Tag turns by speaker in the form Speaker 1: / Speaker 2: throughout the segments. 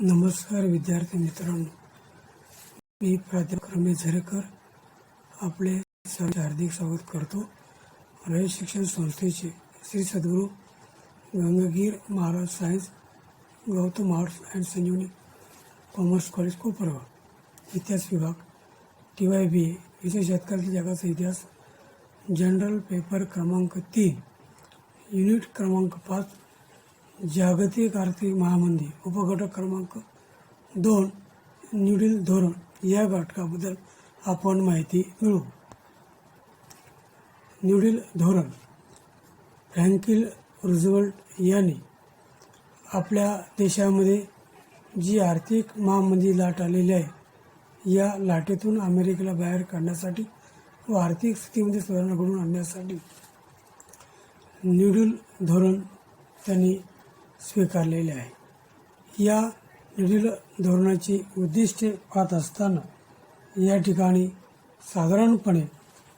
Speaker 1: नमस्कार विद्यार्थी मित्रांनो, मी प्राध्यापक रमेश झरेकर आपले सर्वांचे हार्दिक स्वागत करतो. रयत शिक्षण संस्थेचे Shri Sadguru Gangagir Maharaj science, Gautam arts and Sanjivani commerce college Kopargaon, इतिहास विभाग, TYBA, विशेष शतकातील जगाचा इतिहास, जनरल पेपर क्रमांक 3, युनिट क्रमांक 5, जागतिक आर्थिक महामंदी, उपघटक क्रमांक 2, न्यू डील धोरण या घटकाबद्दल आपण माहिती मिळवू. न्यू डील धोरण फ्रँकलिन रूझवेल्ट यांनी आपल्या देशामध्ये जी आर्थिक महामंदी लाट आलेली आहे, या लाटेतून अमेरिकेला बाहेर काढण्यासाठी व आर्थिक स्थितीमध्ये सुधारणा घडवून आणण्यासाठी न्यू डील धोरण त्यांनी स्वीकारलेले आहे. या न्यू डील धोरणाची उद्दिष्टे पाहत असताना या ठिकाणी साधारणपणे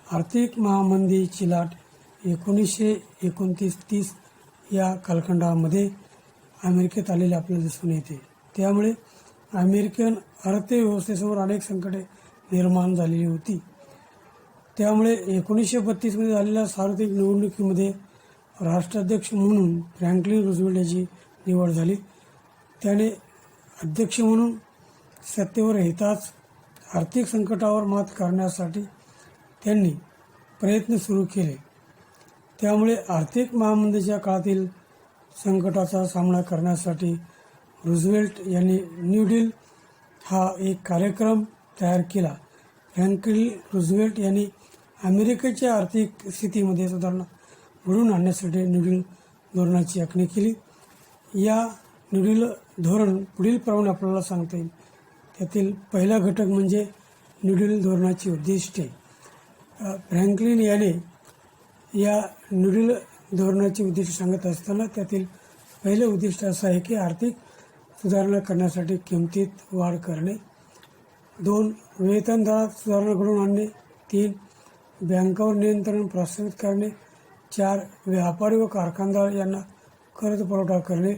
Speaker 1: आर्थिक महामंदीची लाट 1929-30 या कालखंडामध्ये अमेरिकेत आलेली आपल्याला दिसून येते. त्यामुळे अमेरिकन अर्थव्यवस्थेसमोर अनेक संकटे निर्माण झालेली होती. त्यामुळे 1932मध्ये झालेल्या सार्वत्रिक निवडणुकीमध्ये राष्ट्राध्यक्ष म्हणून फ्रँकलिन रूझवेल्ट यांची निवड झाली. त्याने अध्यक्ष म्हणून सत्तेवर येताच आर्थिक संकटावर मात करण्यासाठी त्यांनी प्रयत्न सुरू केले. त्यामुळे आर्थिक महामंदीच्या काळातील संकटाचा सामना करण्यासाठी रूझवेल्ट यांनी न्यू डील हा एक कार्यक्रम तयार केला. फ्रँकलिन रूझवेल्ट यांनी अमेरिकेच्या आर्थिक स्थितीमध्ये सुधारणा घडवून आणण्यासाठी न्यू डील धोरणाची आखणी केली. या न्यू डील धोरण पुढील प्रमाणे आपल्याला सांगता येईल. त्यातील पहिला घटक म्हणजे न्यू डील धोरणाची उद्दिष्टे. फ्रँकलिन याने या न्यू डील धोरणाची उद्दिष्टे सांगत असताना त्यातील पहिले उद्दिष्ट असं आहे की आर्थिक सुधारणा करण्यासाठी किमतीत वाढ करणे. 2, वेतन दरात सुधारणा घडवून आणणे. 3, बँकावर नियंत्रण प्रस्थापित करणे. 4, व्यापारी व कारखानदार यांना कर्ज पुरवठा करणे.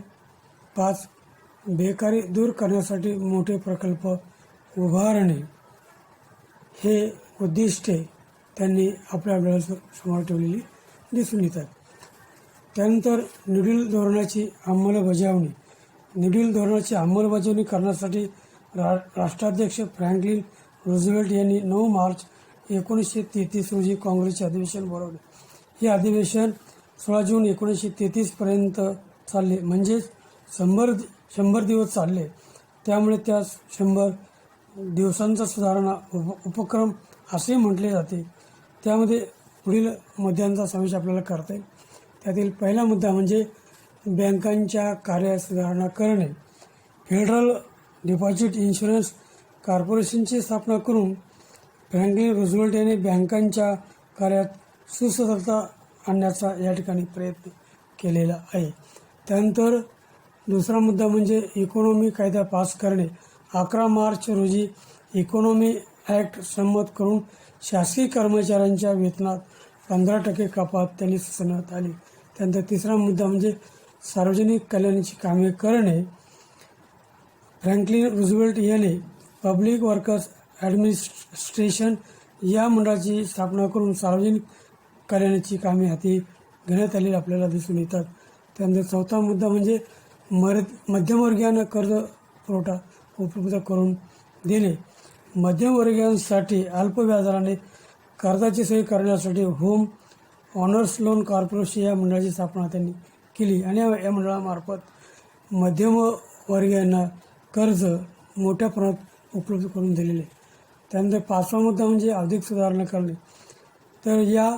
Speaker 1: 5, बेकारी दूर करण्यासाठी मोठे प्रकल्प उभारणे. हे उद्दिष्टे त्यांनी आपल्या डोळ्यासमोर ठेवलेली दिसून येतात. त्यानंतर न्यू डील धोरणाची अंमलबजावणी. न्यू डील धोरणाची अंमलबजावणी करण्यासाठी राष्ट्राध्यक्ष फ्रँकलिन रूझवेल्ट यांनी 9 मार्च 1933 रोजी काँग्रेसचे अधिवेशन बोलावले. हे अधिवेशन 16 जून 1933 पर्यंत चालले, म्हणजेच 100 दिवस चालले. त्यामुळे त्या 100 दिवसांचा सुधारणा उपक्रम असे म्हटले जाते. त्यामध्ये पुढील मुद्द्यांचा समावेश आपल्याला करता येईल. त्यातील पहिला मुद्दा म्हणजे बँकांच्या कार्यात सुधारणा करणे. फेडरल डिपॉझिट इन्शुरन्स कॉर्पोरेशनची स्थापना करून फ्रँकलिन रूझवेल्ट यांनी बँकांच्या कार्यात सुसूत्रता आणण्याचा या ठिकाणी प्रयत्न केलेला आहे. त्यानंतर दुसरा मुद्दा म्हणजे इकॉनॉमी कायदा पास करणे. 11 मार्च रोजी इकॉनॉमी ॲक्ट संमत करून शासकीय कर्मचाऱ्यांच्या वेतनात 15% कपात त्यांनी सुचवण्यात आली. त्यानंतर तिसरा मुद्दा म्हणजे सार्वजनिक कल्याणाची कामे करणे. फ्रँकलिन रूझवेल्ट याने पब्लिक वर्कर्स ॲडमिनिस्ट्रेशन या मंडळाची स्थापना करून सार्वजनिक कल्याणाची कामे हाती घेण्यात आलेली आपल्याला दिसून येतात. त्यानंतर चौथा मुद्दा म्हणजे मध्यमवर्गीयांना कर्ज पुरवठा उपलब्ध करून दिले. मध्यमवर्गीयांसाठी अल्प व्याजदराने कर्जाची सोय करण्यासाठी होम ऑनर्स लोन कॉर्पोरेशन या मंडळाची स्थापना त्यांनी केली आणि या मंडळामार्फत मध्यमवर्गीयांना कर्ज मोठ्या प्रमाणात उपलब्ध करून दिलेले. त्यानंतर पाचवा मुद्दा म्हणजे औद्योगिक सुधारणा करणे. तर या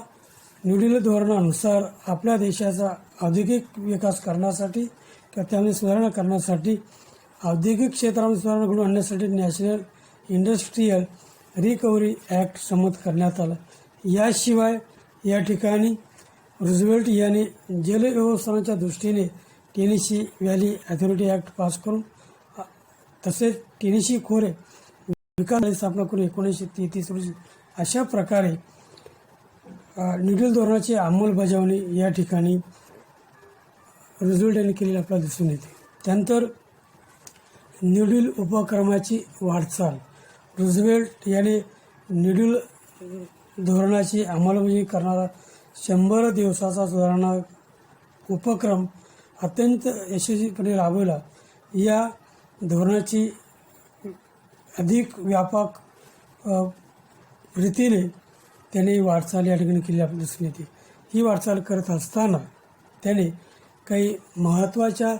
Speaker 1: न्यू डील धोरणानुसार आपल्या देशाचा औद्योगिक विकास करण्यासाठी किंवा त्यामध्ये सुधारणा करण्यासाठी औद्योगिक क्षेत्रामध्ये सुधारणा घडवून आणण्यासाठी नॅशनल इंडस्ट्रीयल रिकव्हरी ॲक्ट संमत करण्यात आला. याशिवाय या ठिकाणी रूझवेल्ट यांनी जलव्यवस्थापनाच्या दृष्टीने Tennessee valley authority act pass करून तसेच टेनेसी खोरे विकास स्थापना करून 1933 रोजी अशा प्रकारे न्यू डील धोरणाची अंमलबजावणी या ठिकाणी रूझवेल्ट यांनी केलेली आपल्याला दिसून येते. त्यानंतर न्यू डील उपक्रमाची वाटचाल. रूझवेल्ट याने न्यू डील धोरणाची अंमलबजावणी करणारा 100 दिवसाचा सुधारणा उपक्रम अत्यंत यशस्वीपणे राबवला. या धोरणाची अधिक व्यापक रीतीने त्याने वाटचाल या ठिकाणी केली आपल्या दिसून येते. ही वाटचाल करत असताना त्याने काही महत्त्वाच्या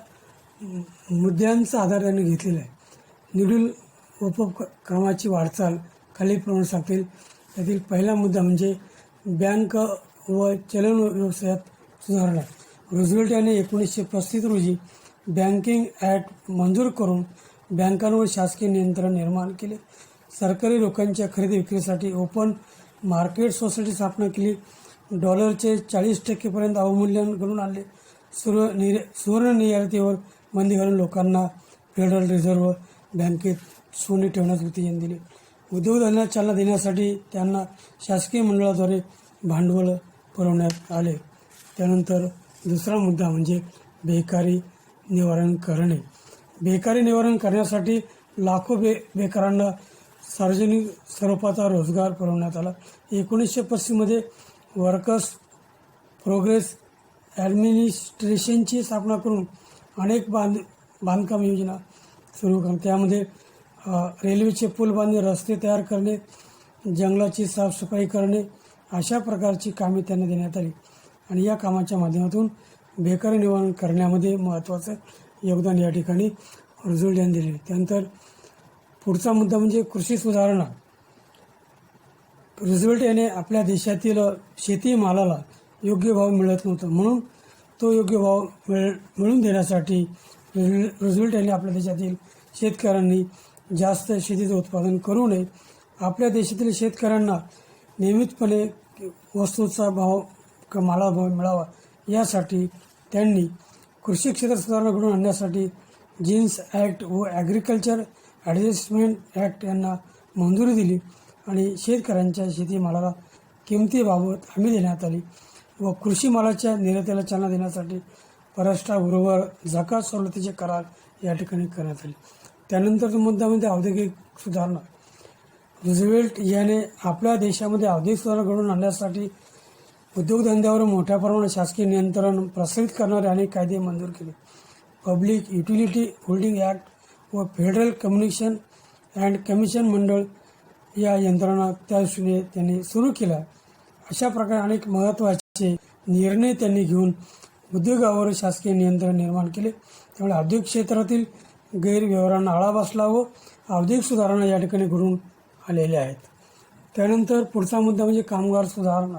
Speaker 1: मुद्द्यांचा आधार त्याने घेतलेला आहे. न्यू डील उपक्रमाची वाटचाल खालीलप्रमाणे सांगतील. त्यातील पहिला मुद्दा म्हणजे बँक व चलन व्यवसायात सुधारणा. रूझवेल्ट याने 1935 रोजी बँकिंग ॲक्ट मंजूर करून बँकांवर शासकीय नियंत्रण निर्माण केले. सरकारी रोख्यांच्या खरेदी विक्रीसाठी ओपन मार्केट सोसायटी स्थापना केली. डॉलरचे 40% पर्यंत अवमूल्यन घडून आणले. सुवर्ण निर्यातीवर बंदी घालून लोकांना फेडरल रिझर्व्ह बँकेत सोने ठेवण्यास उत्तेजन दिले. उद्योगधंद्याला चालना देण्यासाठी त्यांना शासकीय मंडळाद्वारे भांडवल पुरवण्यात आले. त्यानंतर दुसरा मुद्दा म्हणजे बेकारी निवारण करणे. बेकारी निवारण करण्यासाठी लाखो बेकारांना सार्वजनिक स्वरूपाचा रोजगार पुरवण्यात आला. 1935 मध्ये वर्कर्स प्रोग्रेस ॲडमिनिस्ट्रेशनची स्थापना करून अनेक बांधकाम योजना सुरू करणे. त्यामध्ये रेल्वेचे पूल बांधणे, रस्ते तयार करणे, जंगलाची साफसफाई करणे अशा प्रकारची कामे त्यांना देण्यात आली आणि या कामाच्या माध्यमातून बेकारी निवारण करण्यामध्ये महत्त्वाचं योगदान या ठिकाणी रूझवेल्ट यांनी दिले. त्यानंतर पुढचा मुद्दा म्हणजे कृषी सुधारणा. रूझवेल्ट याने आपल्या देशातील शेतीमालाला योग्य भाव मिळत नव्हता, म्हणून तो योग्य भाव मिळवून देण्यासाठी रूझवेल्ट यांनी आपल्या देशातील शेतकऱ्यांनी जास्त शेतीचं उत्पादन करू नये. आपल्या देशातील शेतकऱ्यांना नियमितपणे वस्तूचा भाव मालाचा भाव मिळावा यासाठी त्यांनी कृषी क्षेत्र सुधारणा घडवून आणण्यासाठी जीन्स ॲक्ट व ॲग्रिकल्चर ॲडजस्टमेंट ॲक्ट यांना मंजुरी दिली आणि शेतकऱ्यांच्या शेतीमालाला किमतीबाबत हमी देण्यात आली व कृषी मालाच्या निर्यातीला चालना देण्यासाठी परराष्ट्राबरोबर जकात सवलतीचे करार या ठिकाणी करण्यात आले. त्यानंतरचा मुद्दा म्हणजे औद्योगिक सुधारणा. रूझवेल्ट याने आपल्या देशामध्ये औद्योगिक सुधारणा घडवून आणण्यासाठी उद्योगधंद्यावर मोठ्या प्रमाणात शासकीय नियंत्रण प्रसारित करणारे अनेक कायदे मंजूर केले. पब्लिक युटिलिटी होल्डिंग ॲक्ट व फेडरल कम्युनिकेशन अँड कमिशन मंडळ या यंत्रणा त्या दृष्टीने त्यांनी सुरू केल्या. अशा प्रकारे अनेक महत्त्वाचे निर्णय त्यांनी घेऊन उद्योगावर शासकीय नियंत्रण निर्माण केले. त्यामुळे औद्योगिक क्षेत्रातील गैरव्यवहारांना आळा बसला व औद्योगिक सुधारणा या ठिकाणी घडून आलेल्या आहेत. त्यानंतर पुढचा मुद्दा म्हणजे कामगार सुधारणा.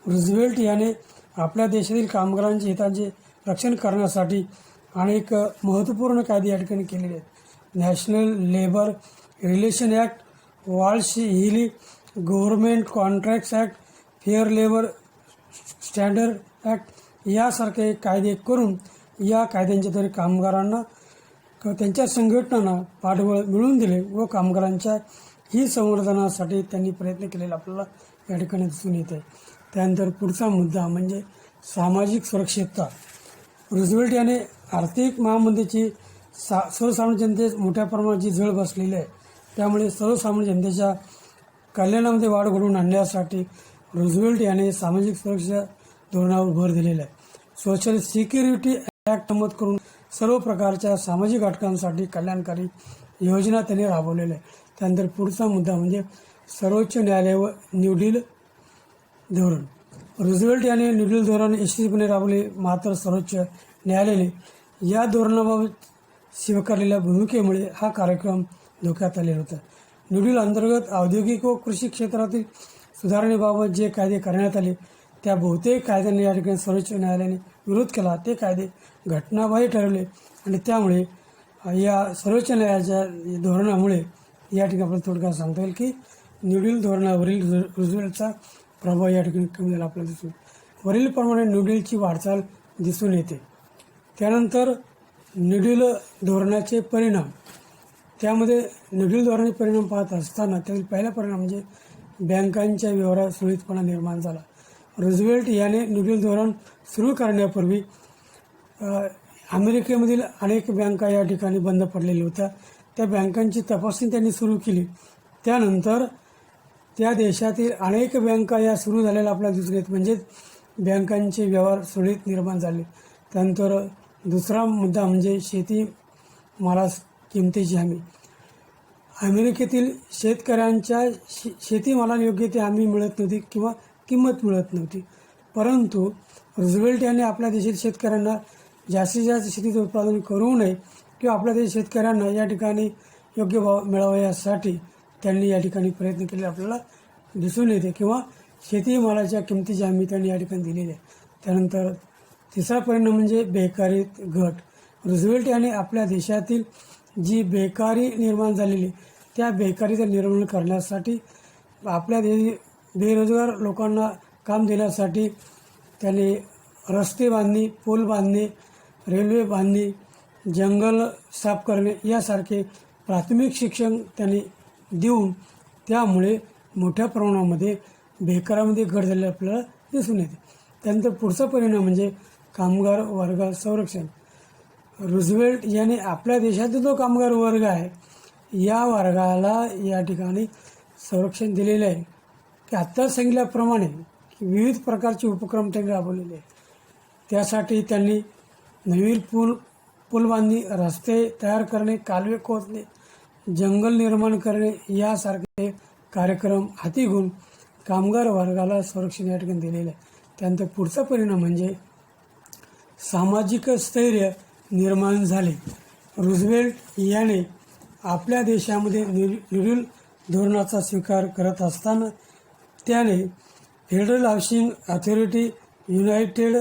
Speaker 1: रूझवेल्ट याने आपल्या देशातील कामगारांच्या हितांचे रक्षण करण्यासाठी अनेक महत्त्वपूर्ण कायदे या ठिकाणी केलेले आहेत. National labour relation act, Walsh Healey government contracts act, fair labour standard act यासारखे कायदे करून या कायद्यांच्याद्वारे कामगारांना त्यांच्या संघटनांना पाठबळ मिळवून दिले व कामगारांच्या ही संवर्धनासाठी त्यांनी प्रयत्न केलेला आपल्याला या ठिकाणी दिसून येत आहे. त्यानंतर पुढचा मुद्दा म्हणजे सामाजिक सुरक्षितता. रूझवेल्ट याने आर्थिक महामंदीची सर्वसामान्य जनतेस मोठ्या प्रमाणाची झळ बसलेली आहे. त्यामुळे सर्वसामान्य जनतेच्या कल्याणामध्ये वाढ घडवून आणण्यासाठी रूझवेल्ट याने सामाजिक सुरक्षा धोरणावर भर दिलेला आहे. सोशल सिक्युरिटी ॲक्ट नमूद करून सर्व प्रकारच्या सामाजिक घटकांसाठी कल्याणकारी योजना त्यांनी राबवलेल्या आहे. त्यानंतर पुढचा मुद्दा म्हणजे सर्वोच्च न्यायालय व न्यू डील धोरण. रूझवेल्ट याने न्यू डील धोरण यशस्वीपणे राबवले, मात्र सर्वोच्च न्यायालयाने या धोरणाबाबत स्वीकारलेल्या भूमिकेमुळे हा कार्यक्रम धोक्यात आलेला होता. न्यू डील अंतर्गत औद्योगिक व कृषी क्षेत्रातील सुधारणेबाबत जे कायदे करण्यात आले त्या बहुतेक कायद्यांनी या ठिकाणी सर्वोच्च न्यायालयाने विरोध केला. ते कायदे घटनाबाह्य ठरवले आणि त्यामुळे या सर्वोच्च न्यायालयाच्या धोरणामुळे या ठिकाणी आपल्याला थोडक्यात सांगता येईल की न्यू डील धोरणावरील रूझवेल्टचा प्रभाव या ठिकाणी कमी झाला आपल्याला दिसून. वरीलप्रमाणे न्यू डीलची वाटचाल दिसून येते. त्यानंतर न्यू डील धोरणाचे परिणाम. त्यामध्ये न्यू डील धोरणाचे परिणाम पाहत असताना त्यातील पहिला परिणाम म्हणजे बँकांच्या व्यवहारात सुरळीतपणा निर्माण झाला. रूझवेल्ट याने न्यू डील धोरण सुरू करण्यापूर्वी अमेरिकेमधील अनेक बँका या ठिकाणी बंद पडलेल्या होत्या. त्या बँकांची तपासणी त्यांनी सुरू केली. त्यानंतर त्या देशातील अनेक बँका या सुरू झालेल्या आपल्याला दिसून येत, म्हणजेच बँकांचे व्यवहार सुरळीत निर्माण झाले. त्यानंतर दुसरा मुद्दा म्हणजे शेतीमालास किमतीची हमी. अमेरिकेतील शेतकऱ्यांच्या शेतीमालाला योग्य ती हमी मिळत नव्हती किंवा किंमत मिळत नव्हती. परंतु रूझवेल्ट यांनी आपल्या देशातील शेतकऱ्यांना जास्तीत जास्त शेतीचं उत्पादन करू नये किंवा आपल्या देशातील शेतकऱ्यांना या ठिकाणी योग्य भाव मिळावा यासाठी त्यांनी या ठिकाणी प्रयत्न केले आपल्याला दिसून येते किंवा शेतीमालाच्या किमतीची हमी त्यांनी या ठिकाणी दिलेली आहे. त्यानंतर तिसरा परिणाम म्हणजे बेकारी घट. रूझवेल्ट यांनी आपल्या देशातील जी बेकारी निर्माण झालेली त्या बेकारीचं निर्मूलन करण्यासाठी आपल्या बेरोजगार लोकांना काम देण्यासाठी त्यांनी रस्ते बांधणी, पूल बांधणे, रेल्वे बांधणी, जंगल साफ करणे यासारखे प्राथमिक शिक्षण त्यांनी देऊन त्यामुळे मोठ्या प्रमाणामध्ये बेकारामध्ये घट झालेली आपल्याला दिसून येते. त्यानंतर पुढचा परिणाम म्हणजे कामगार वर्ग संरक्षण. रूझवेल्ट यांनी आपल्या देशातील जो कामगार वर्ग आहे या वर्गाला या ठिकाणी संरक्षण दिलेले आहे की आत्ताच सांगितल्याप्रमाणे की विविध प्रकारचे उपक्रम त्यांनी राबवलेले आहेत. त्यासाठी त्यांनी नवीन पूल बांधणी, रस्ते तयार करणे, कालवे खोदणे, जंगल निर्माण करणे यासारखे कार्यक्रम हाती घेऊन कामगार वर्गाला संरक्षण या ठिकाणी दिलेलं आहे. त्यानंतर पुढचा परिणाम म्हणजे सामाजिक स्थैर्य निर्माण झाले. रूझवेल्ट याने आपल्या देशामध्ये न्यू धोरणाचा स्वीकार करत असताना त्याने federal housing authority, United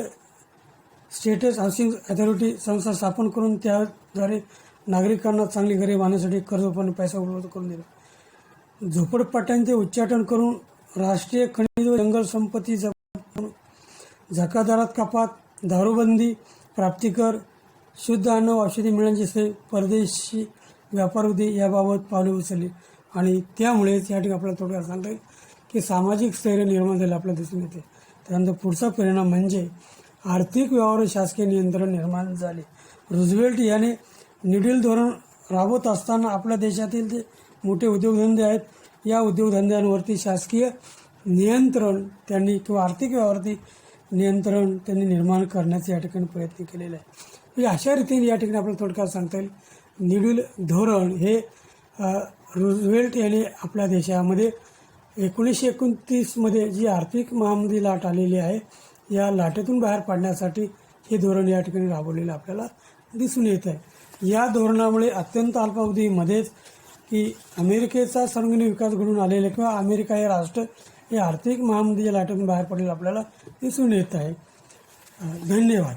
Speaker 1: states housing authority संस्था स्थापन करून त्याद्वारे नागरिकांना चांगली घरे बांधण्यासाठी कर्ज आणि पैसा उपलब्ध करून दिला. झोपडपट्ट्यांचे उच्चाटन करून राष्ट्रीय खनिज व जंगल संपत्ती जकादारात कपात, दारूबंदी, प्राप्तिकर, शुद्ध अन्न व औषधी मिळण्याची सोय, परदेशी व्यापार उद्योग याबाबत पावले उचलली आणि त्यामुळेच या ठिकाणी आपल्याला थोडक्यात सांगता येईल की सामाजिक स्थैर्य निर्माण झाले आपल्याला दिसून येते. त्यानंतर पुढचा परिणाम म्हणजे आर्थिक व्यवहार शासकीय नियंत्रण निर्माण झाले. रूझवेल्ट याने न्यू डील धोरण राबवत असताना आपल्या देशातील जे मोठे उद्योगधंदे आहेत या उद्योगधंद्यांवरती शासकीय नियंत्रण त्यांनी किंवा आर्थिक व्यवहारावरती नियंत्रण त्यांनी निर्माण करण्याचा या ठिकाणी प्रयत्न केलेला आहे. म्हणजे अशा रीतीने या ठिकाणी आपल्याला थोडक्यात सांगता येईल न्यू डील धोरण हे रूझवेल्ट यांनी आपल्या देशामध्ये 1929मध्ये जी आर्थिक महामंदी लाट आलेली आहे या लाटेतून बाहेर पाडण्यासाठी हे धोरण या ठिकाणी राबवलेलं आपल्याला दिसून येत आहे. या धोरणामुळे अत्यंत अल्पावधीमध्येच की अमेरिकेचा सर्वांगीण विकास घडून आलेला किंवा अमेरिका हे राष्ट्र हे आर्थिक महामंदीच्या लाटेतून बाहेर पडलेलं आपल्याला दिसून येत आहे. धन्यवाद.